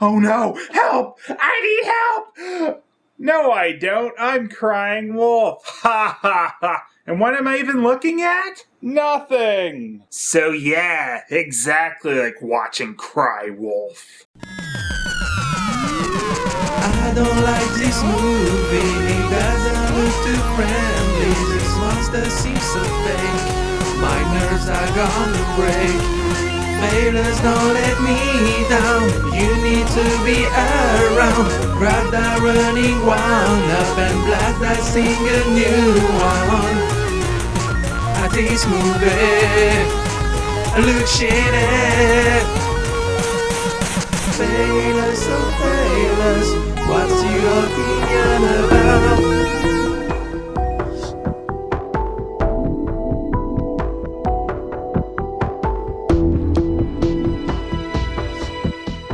Oh no, help! I need help! No, I don't. I'm Crying Wolf. Ha ha ha. And what am I even looking at? Nothing. So yeah, exactly like watching Cry Wolf. I don't like this movie, it doesn't look too friendly. This monster seems so fake, my nerves are gonna break. Phelous, don't let me down, you need to be around. Grab that running wound up and blast that single new one. This movie looks shitty. Phelous, oh Phelous, what's your opinion about?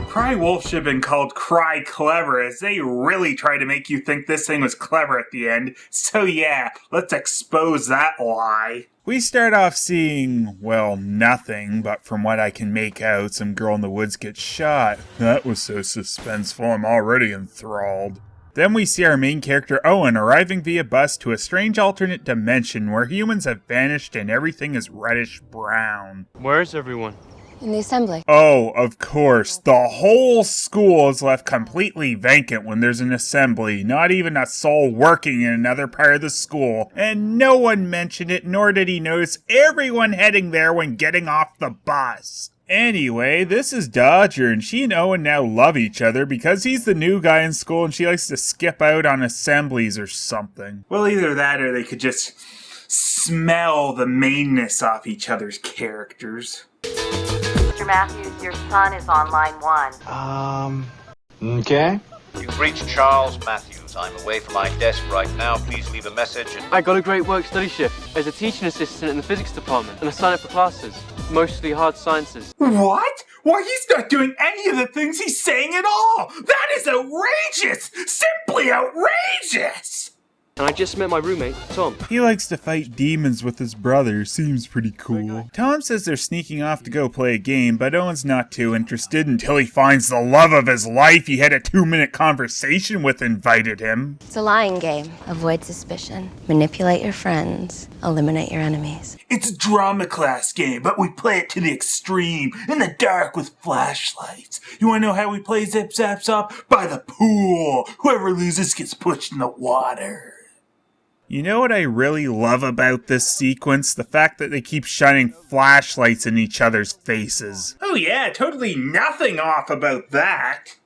Cry Wolf should have been called Cry Clever, as they really tried to make you think this thing was clever at the end. So yeah, let's expose that lie. We start off seeing, well, nothing, but from what I can make out, some girl in the woods gets shot. That was so suspenseful, I'm already enthralled. Then we see our main character Owen arriving via bus to a strange alternate dimension where humans have vanished and everything is reddish brown. Where's everyone? In the assembly. Oh, of course. The whole school is left completely vacant when there's an assembly. Not even a soul working in another part of the school. And no one mentioned it, nor did he notice everyone heading there when getting off the bus. Anyway, this is Dodger, and she and Owen now love each other because he's the new guy in school and she likes to skip out on assemblies or something. Well, either that or they could just smell the mainness off each other's characters. Mr. Matthews, your son is on line 1. Okay. You've reached Charles Matthews. I'm away from my desk right now. Please leave a message. I got a great work-study shift as a teaching assistant in the physics department, and I signed up for classes, mostly hard sciences. What? Why, he's not doing any of the things he's saying at all! That is outrageous! Simply outrageous! And I just met my roommate, Tom. He likes to fight demons with his brother. Seems pretty cool. Tom says they're sneaking off to go play a game, but Owen's not too interested until he finds the love of his life he had a 2-minute conversation with invited him. It's a lying game. Avoid suspicion. Manipulate your friends. Eliminate your enemies. It's a drama class game, but we play it to the extreme, in the dark with flashlights. You wanna know how we play Zip Zap Zop? By the pool. Whoever loses gets pushed in the water. You know what I really love about this sequence? The fact that they keep shining flashlights in each other's faces. Oh yeah, totally nothing off about that.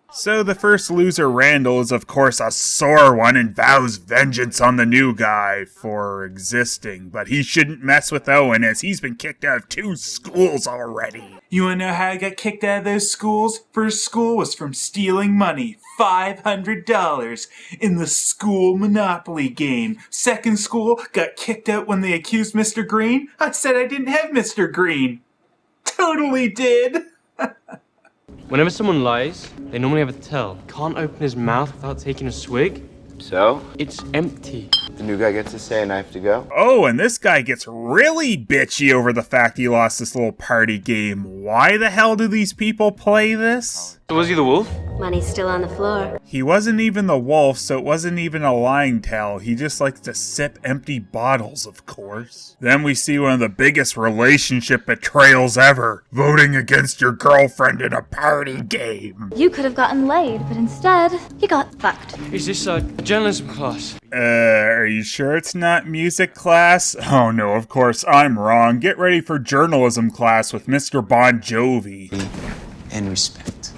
So the first loser, Randall, is of course a sore one and vows vengeance on the new guy for existing. But he shouldn't mess with Owen as he's been kicked out of 2 schools already. You wanna know how I got kicked out of those schools? First school was from stealing money. $500 in the school Monopoly game. Second school got kicked out when they accused Mr. Green. I said I didn't have Mr. Green. Totally did. Whenever someone lies, they normally have a tell. Can't open his mouth without taking a swig. So? It's empty. The new guy gets to say and I have to go? Oh, and this guy gets really bitchy over the fact he lost this little party game. Why the hell do these people play this? So was he the wolf? Money's still on the floor. He wasn't even the wolf, so it wasn't even a lying tale. He just likes to sip empty bottles, of course. Then we see one of the biggest relationship betrayals ever. Voting against your girlfriend in a party game. You could have gotten laid, but instead, you got fucked. Is this a journalism class? Are you sure it's not music class? Oh no, of course, I'm wrong. Get ready for journalism class with Mr. Bon Jovi. And respect.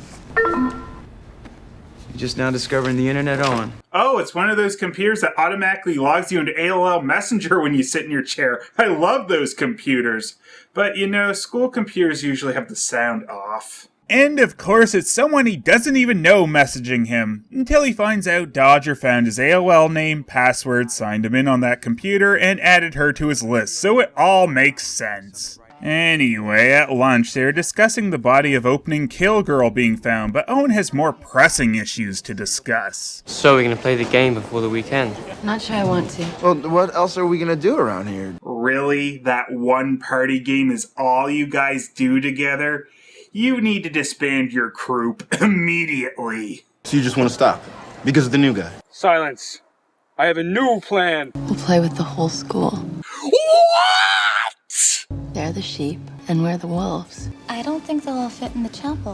Just now discovering the internet, Owen. Oh, it's one of those computers that automatically logs you into AOL Messenger when you sit in your chair. I love those computers. But you know, school computers usually have the sound off. And of course, it's someone he doesn't even know messaging him, until he finds out Dodger found his AOL name, password, signed him in on that computer, and added her to his list, so it all makes sense. Anyway, at lunch, they're discussing the body of opening Kill Girl being found, but Owen has more pressing issues to discuss. So we're gonna play the game before the weekend? Not sure I want to. Well, what else are we gonna do around here? Really? That one party game is all you guys do together? you need to disband your group immediately. So you just want to stop? Because of the new guy? Silence. I have a new plan. We'll play with the whole school. What? They're the sheep, and we're the wolves. I don't think they'll all fit in the chapel.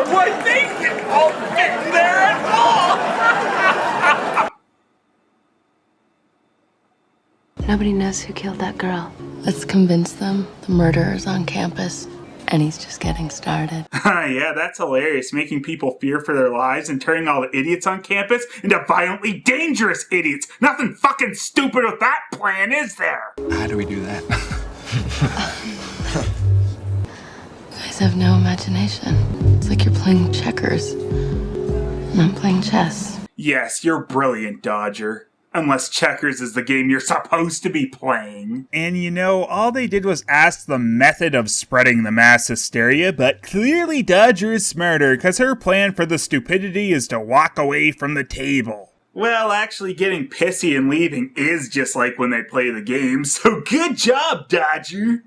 Why, they can all fit in there at all! Nobody knows who killed that girl. Let's convince them the murderer's on campus, and he's just getting started. Yeah, that's hilarious. Making people fear for their lives and turning all the idiots on campus into violently dangerous idiots. Nothing fucking stupid with that plan, is there? How do we do that? You guys have no imagination. It's like you're playing checkers, and I'm playing chess. Yes, you're brilliant, Dodger. Unless checkers is the game you're supposed to be playing. And you know, all they did was ask the method of spreading the mass hysteria, but clearly Dodger is smarter, because her plan for the stupidity is to walk away from the table. Well, actually getting pissy and leaving is just like when they play the game, so good job, Dodger!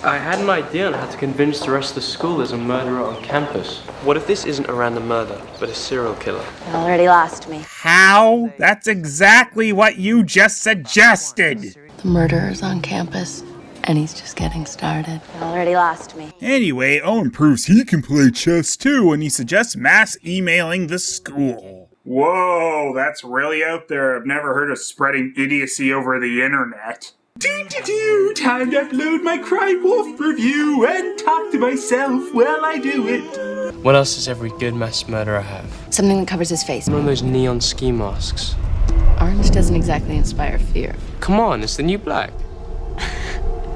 I had an idea on how to convince the rest of the school there's a murderer on campus. What if this isn't a random murder, but a serial killer? You already lost me. How? That's exactly what you just suggested! The murderer's on campus, and he's just getting started. You already lost me. Anyway, Owen proves he can play chess too, and he suggests mass emailing the school. Whoa, that's really out there. I've never heard of spreading idiocy over the internet. Time to upload my Crime Wolf review and talk to myself while I do it. What else does every good mass murderer have? Something that covers his face. One of those neon ski masks. Orange doesn't exactly inspire fear. Come on, it's the new black.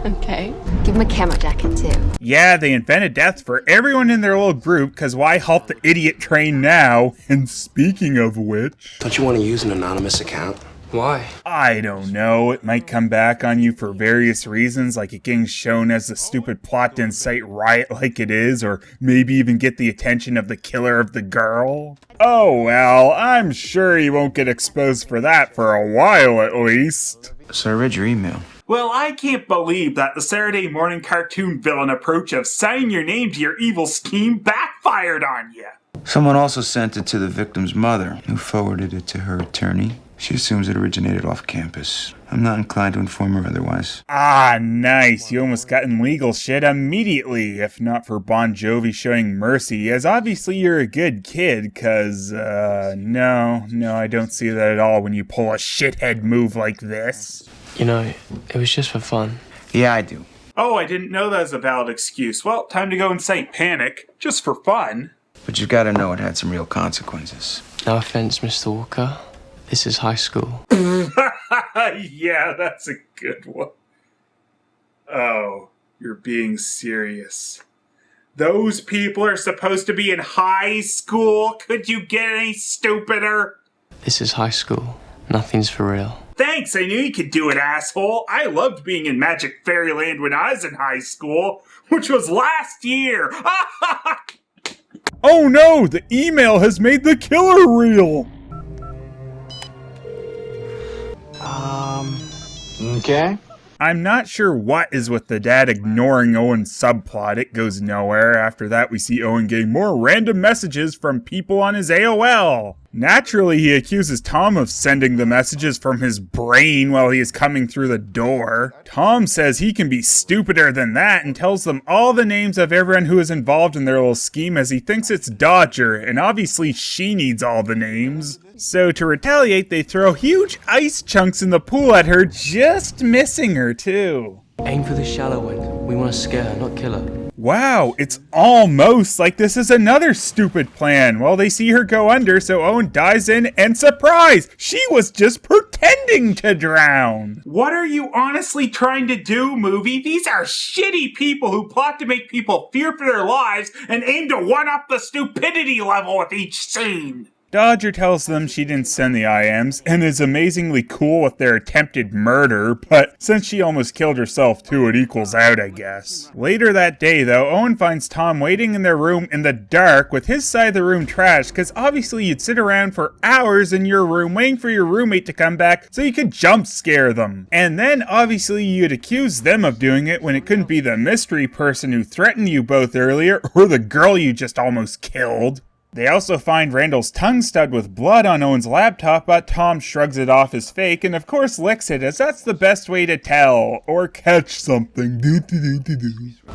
Okay. Give him a camo jacket, too. Yeah, they invented death for everyone in their little group, cause why halt the idiot train now? And speaking of which... Don't you want to use an anonymous account? Why? I don't know, it might come back on you for various reasons, like it getting shown as the stupid plot to incite riot like it is, or maybe even get the attention of the killer of the girl. Oh well, I'm sure you won't get exposed for that for a while at least. So I read your email. Well, I can't believe that the Saturday morning cartoon villain approach of signing your name to your evil scheme backfired on you. Someone also sent it to the victim's mother, who forwarded it to her attorney. She assumes it originated off campus. I'm not inclined to inform her otherwise. Ah, nice. You almost got in legal shit immediately, if not for Bon Jovi showing mercy, as obviously you're a good kid, cause, no, I don't see that at all when you pull a shithead move like this. You know, it was just for fun. Yeah, I do. Oh, I didn't know that was a valid excuse. Well, time to go incite panic, just for fun. But you gotta know it had some real consequences. No offense, Mr. Walker. This is high school. Yeah, that's a good one. Oh, you're being serious. Those people are supposed to be in high school? Could you get any stupider? This is high school. Nothing's for real. Thanks, I knew you could do it, asshole. I loved being in Magic Fairyland when I was in high school, which was last year. Oh no, the email has made the killer real. Okay. I'm not sure what is with the dad ignoring Owen's subplot. It goes nowhere. After that, we see Owen getting more random messages from people on his AOL. Naturally, he accuses Tom of sending the messages from his brain while he is coming through the door. Tom says he can be stupider than that and tells them all the names of everyone who is involved in their little scheme as he thinks it's Dodger, and obviously she needs all the names. So to retaliate, they throw huge ice chunks in the pool at her, just missing her too. Aim for the shallow end. We want to scare her, not kill her. Wow, it's almost like this is another stupid plan. Well, they see her go under, so Owen dives in, and surprise! She was just pretending to drown! What are you honestly trying to do, movie? These are shitty people who plot to make people fear for their lives and aim to one-up the stupidity level with each scene. Dodger tells them she didn't send the IMs and is amazingly cool with their attempted murder, but since she almost killed herself too, it equals out, I guess. Later that day, though, Owen finds Tom waiting in their room in the dark with his side of the room trashed, because obviously you'd sit around for hours in your room waiting for your roommate to come back so you could jump scare them. And then obviously you'd accuse them of doing it when it couldn't be the mystery person who threatened you both earlier or the girl you just almost killed. They also find Randall's tongue studded with blood on Owen's laptop, but Tom shrugs it off as fake and of course licks it, as that's the best way to tell, or catch something.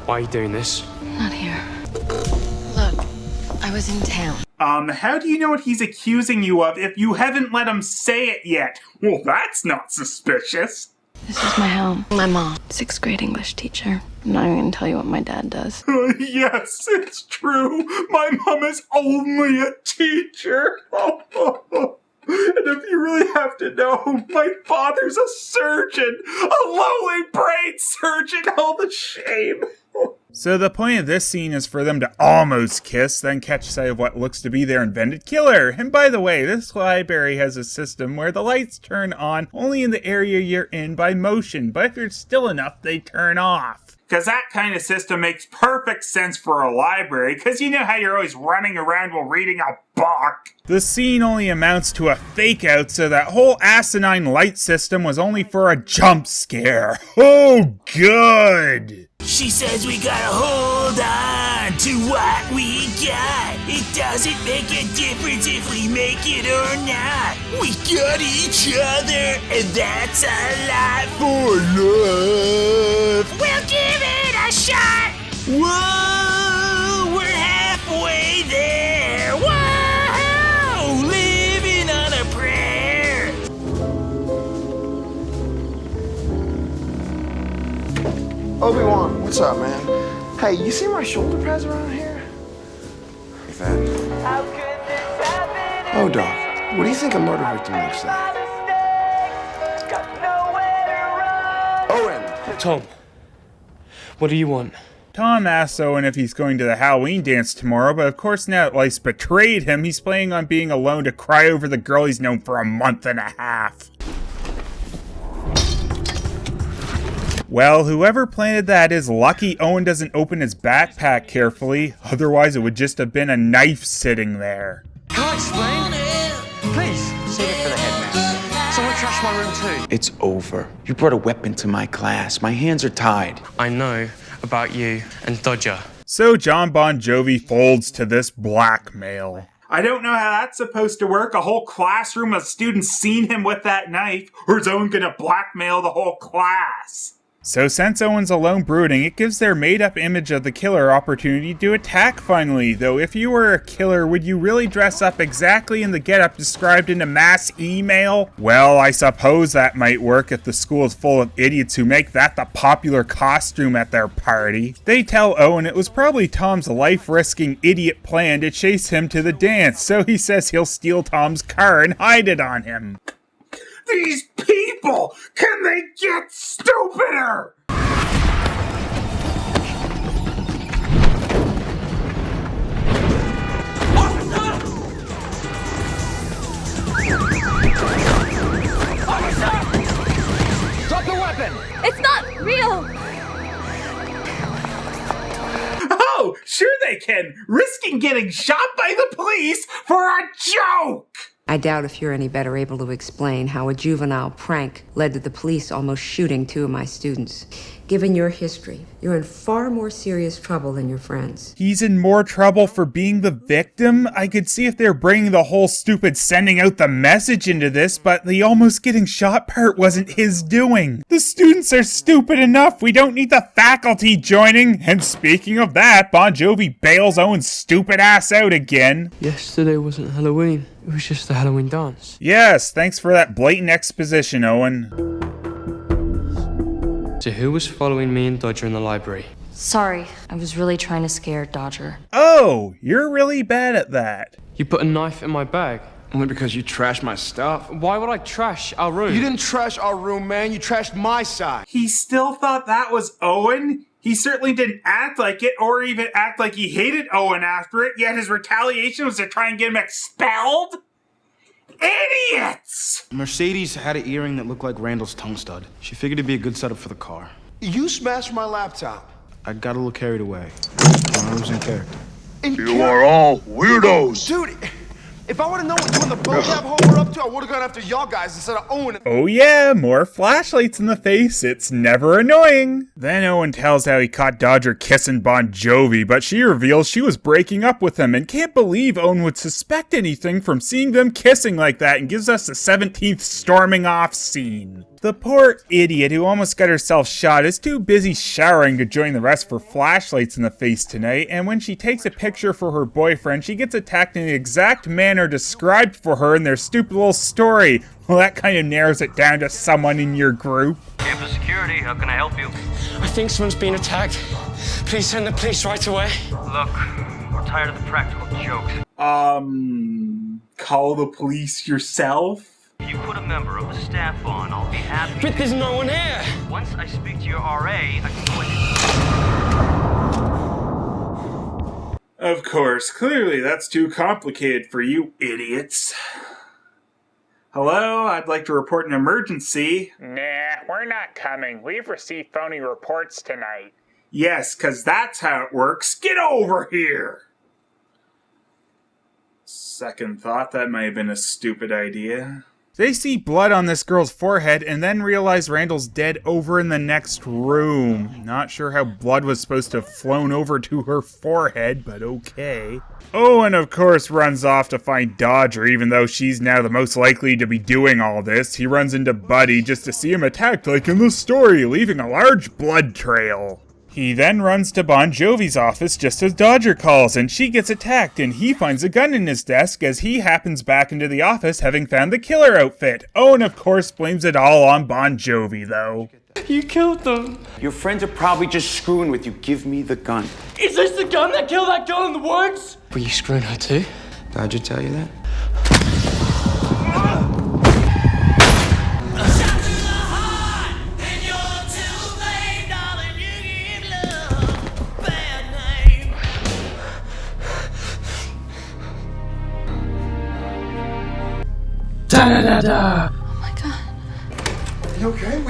Why are you doing this? Not here. Look, I was in town. How do you know what he's accusing you of if you haven't let him say it yet? Well, that's not suspicious. This is my home. My mom, 6th grade English teacher. I'm not even gonna tell you what my dad does. Yes, it's true. My mom is only a teacher. And if you really have to know, my father's a surgeon. A lowly brain surgeon. All the shame. So the point of this scene is for them to almost kiss, then catch sight of what looks to be their invented killer. And by the way, this library has a system where the lights turn on only in the area you're in by motion, but if you're still enough, they turn off. Because that kind of system makes perfect sense for a library, because you know how you're always running around while reading a book. The scene only amounts to a fake out, so that whole asinine light system was only for a jump scare. Oh, good! She says we gotta hold on to what we got. It doesn't make a difference if we make it or not. We got each other, and that's a lot for love. We'll give it a shot. Whoa, we're halfway there. Whoa, living on a prayer. Obi-Wan, what's up, man? Hey, you see my shoulder pads around here? Like that. Oh, Doc, what do you think a murder victim looks like? Owen! Tom, what do you want? Tom asks Owen if he's going to the Halloween dance tomorrow, but of course now that life's betrayed him, he's planning on being alone to cry over the girl he's known for a month and a half. Well, whoever planted that is lucky Owen doesn't open his backpack carefully, otherwise it would just have been a knife sitting there. Can I explain? Please, save it for the headmaster. Someone trashed my room too. It's over. You brought a weapon to my class. My hands are tied. I know about you and Dodger. So John Bon Jovi folds to this blackmail. I don't know how that's supposed to work. A whole classroom of students seen him with that knife, or is Owen gonna blackmail the whole class? So since Owen's alone brooding, it gives their made-up image of the killer opportunity to attack finally. Though if you were a killer, would you really dress up exactly in the getup described in a mass email? Well, I suppose that might work if the school is full of idiots who make that the popular costume at their party. They tell Owen it was probably Tom's life-risking idiot plan to chase him to the dance, so he says he'll steal Tom's car and hide it on him. These people! Can they get stupider? Drop the weapon! It's not real! Oh, sure they can! Risking getting shot by the police for a joke! I doubt if you're any better able to explain how a juvenile prank led to the police almost shooting 2 of my students. Given your history, you're in far more serious trouble than your friends. He's in more trouble for being the victim? I could see if they're bringing the whole stupid sending out the message into this, but the almost getting shot part wasn't his doing. The students are stupid enough, we don't need the faculty joining. And speaking of that, Bon Jovi bails Owen's stupid ass out again. Yesterday wasn't Halloween. It was just the Halloween dance. Yes, thanks for that blatant exposition, Owen. So who was following me and Dodger in the library? Sorry, I was really trying to scare Dodger. Oh, you're really bad at that. You put a knife in my bag. Only because you trashed my stuff. Why would I trash our room? You didn't trash our room, man. You trashed my side. He still thought that was Owen? He certainly didn't act like it, or even act like he hated Owen after it, yet his retaliation was to try and get him expelled? Idiots! Mercedes had an earring that looked like Randall's tongue stud. She figured it'd be a good setup for the car. You smashed my laptop. I got a little carried away. I was in character. You are all weirdos. Dude, if I would've known what you and the bro cab hole were up to, I would've gone after y'all guys instead of Owen. Oh yeah, more flashlights in the face. It's never annoying. Then Owen tells how he caught Dodger kissing Bon Jovi, but she reveals she was breaking up with him and can't believe Owen would suspect anything from seeing them kissing like that, and gives us the 17th storming off scene. The poor idiot who almost got herself shot is too busy showering to join the rest for flashlights in the face tonight, and when she takes a picture for her boyfriend, she gets attacked in the exact manner described for her in their stupid little story. Well, that kind of narrows it down to someone in your group. Campus security, how can I help you? I think someone's been attacked. Please send the police right away. Look, we're tired of the practical jokes. Call the police yourself? If you put a member of the staff on, I'll be happy. But there's no one here. Once I speak to your RA, I can go in. Of course, clearly that's too complicated for you idiots. Hello, I'd like to report an emergency. Nah, we're not coming. We've received phony reports tonight. Yes, 'cause that's how it works. Get over here! Second thought, that may have been a stupid idea. They see blood on this girl's forehead and then realize Randall's dead over in the next room. Not sure how blood was supposed to have flown over to her forehead, but okay. Owen, of course, runs off to find Dodger, even though she's now the most likely to be doing all this. He runs into Buddy just to see him attacked like in the story, leaving a large blood trail. He then runs to Bon Jovi's office just as Dodger calls, and she gets attacked, and he finds a gun in his desk as he happens back into the office having found the killer outfit. Owen, of course, blames it all on Bon Jovi, though. You killed them. Your friends are probably just screwing with you. Give me the gun. Is this the gun that killed that girl in the woods? Were you screwing her too? Dodger tell you that? Da-da-da-da! Oh my god. You okay?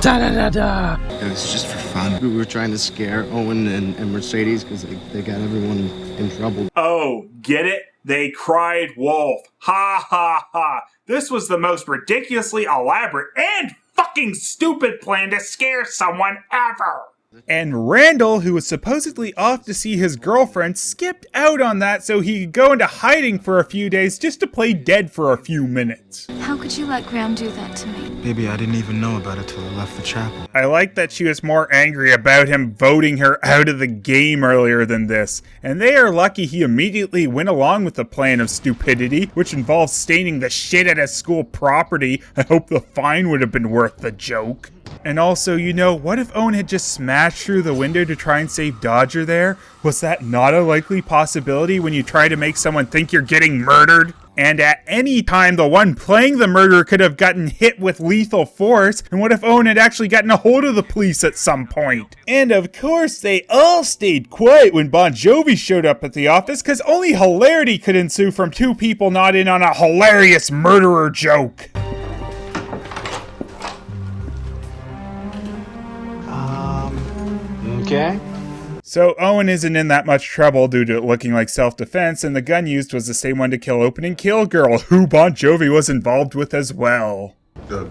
Da-da-da-da! It was just for fun. We were trying to scare Owen and Mercedes because they got everyone in trouble. Oh, get it? They cried wolf. Ha ha ha. This was the most ridiculously elaborate and fucking stupid plan to scare someone ever. And Randall, who was supposedly off to see his girlfriend, skipped out on that so he could go into hiding for a few days just to play dead for a few minutes. How could you let Graham do that to me? Baby, I didn't even know about it till I left the chapel. I like that she was more angry about him voting her out of the game earlier than this, and they are lucky he immediately went along with the plan of stupidity, which involves staining the shit out of school property. I hope the fine would have been worth the joke. And also, you know, what if Owen had just smashed through the window to try and save Dodger there? Was that not a likely possibility when you try to make someone think you're getting murdered? And at any time, the one playing the murderer could have gotten hit with lethal force. And what if Owen had actually gotten a hold of the police at some point? And of course, they all stayed quiet when Bon Jovi showed up at the office, because only hilarity could ensue from two people not in on a hilarious murderer joke. Okay. So Owen isn't in that much trouble due to it looking like self-defense, and the gun used was the same one to kill Open and Kill Girl, who Bon Jovi was involved with as well.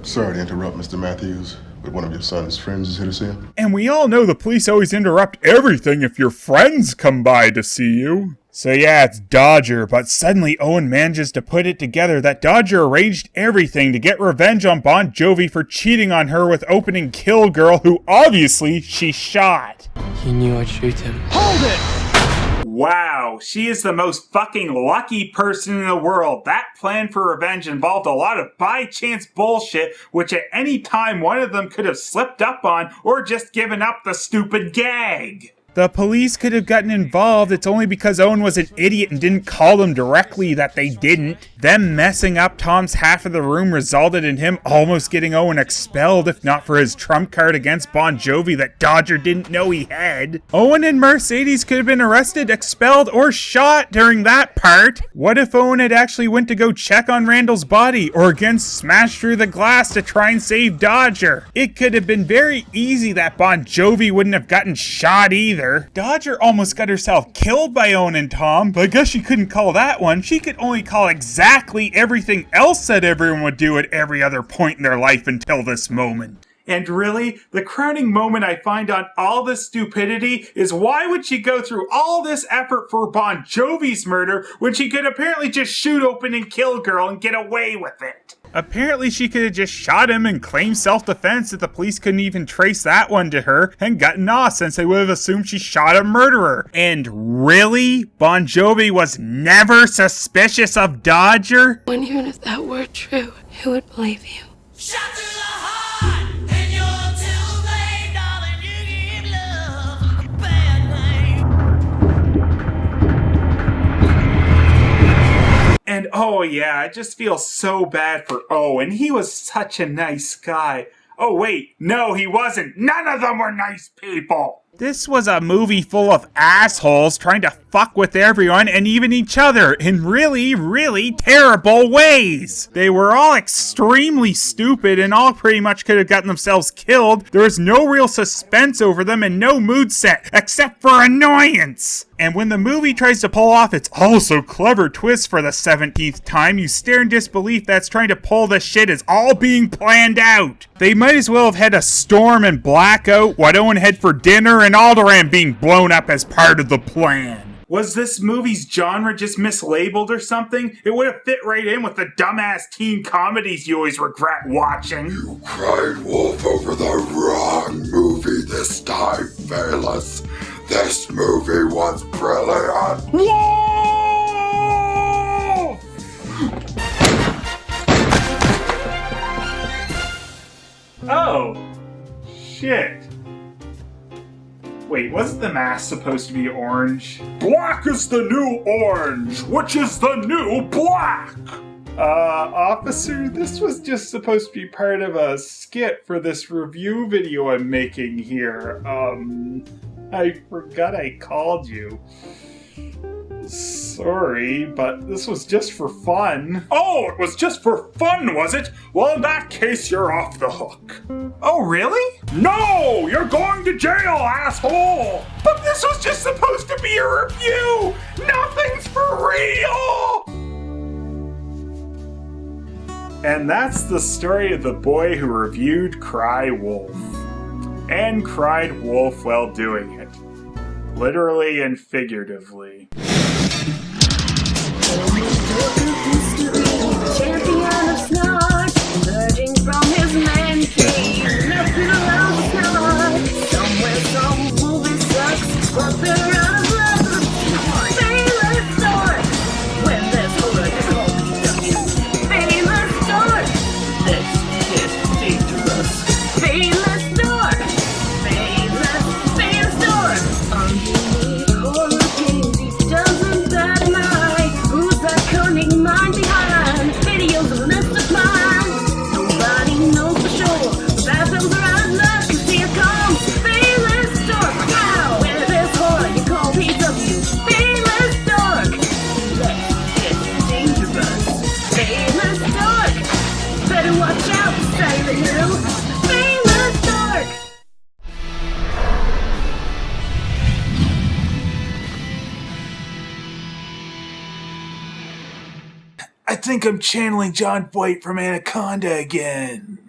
Sorry to interrupt, Mr. Matthews, but one of your son's friends is here to see him. And we all know the police always interrupt everything if your friends come by to see you. So yeah, it's Dodger, but suddenly Owen manages to put it together that Dodger arranged everything to get revenge on Bon Jovi for cheating on her with Open and Kill Girl, who obviously she shot. He knew I'd shoot him. Hold it! Wow, she is the most fucking lucky person in the world. That plan for revenge involved a lot of by-chance bullshit, which at any time one of them could have slipped up on or just given up the stupid gag. The police could have gotten involved. It's only because Owen was an idiot and didn't call them directly that they didn't. Them messing up Tom's half of the room resulted in him almost getting Owen expelled, if not for his trump card against Bon Jovi that Dodger didn't know he had. Owen and Mercedes could have been arrested, expelled, or shot during that part. What if Owen had actually went to go check on Randall's body, or again smashed through the glass to try and save Dodger? It could have been very easy that Bon Jovi wouldn't have gotten shot either. Dodger almost got herself killed by Owen and Tom, but I guess she couldn't call that one. She could only call exactly everything else that everyone would do at every other point in their life until this moment. And really, the crowning moment I find on all this stupidity is why would she go through all this effort for Bon Jovi's murder when she could apparently just shoot open and kill girl and get away with it? Apparently she could have just shot him and claimed self-defense if the police couldn't even trace that one to her and gotten off since they would have assumed she shot a murderer. And really? Bon Jovi was never suspicious of Dodger? When even if that were true, who would believe you? And oh yeah, I just feel so bad for Owen. He was such a nice guy. Oh wait, no he wasn't. None of them were nice people. This was a movie full of assholes trying to fuck with everyone and even each other in really, really terrible ways. They were all extremely stupid and all pretty much could have gotten themselves killed. There was no real suspense over them and no mood set, except for annoyance. And when the movie tries to pull off its also clever twist for the 17th time, you stare in disbelief that's trying to pull this shit as all being planned out. They might as well have had a storm and blackout, what Owen had for dinner, and Alderaan being blown up as part of the plan. Was this movie's genre just mislabeled or something? It would have fit right in with the dumbass teen comedies you always regret watching. You cried wolf over the wrong movie this time, Phelous. This movie was brilliant. Whoa! Oh. Shit. Wait, wasn't the mask supposed to be orange? Black is the new orange, which is the new black! Officer, this was just supposed to be part of a skit for this review video I'm making here. I forgot I called you. Sorry, but this was just for fun. Oh, it was just for fun, was it? Well, in that case, you're off the hook. Oh, really? No! You're going to jail, asshole! But this was just supposed to be a review! Nothing's for real! And that's the story of the boy who reviewed Cry Wolf. And cried wolf while doing it. Literally and figuratively. Champion of snark, emerging from his man cave, nothing around the snark. Somewhere some movie sucks, but they're out of luck. Phelous Stork, when there's horror, there's OPW. Phelous Stork, this is dangerous. Phelous Stork, Phelous Stork, underneath horror games, he doesn't bat an eye. Who's that cunning mind behind videos of Mr. Mine? Nobody knows for sure. The bathrooms are out of luck, 'cause here comes Phelous Stork. Wow, where there's horror, you call PW. Phelous Stork, let's get dangerous. Phelous Stork, better watch out for Silent Hill. Phelous Stork. I think I'm channeling John Voight from Anaconda again.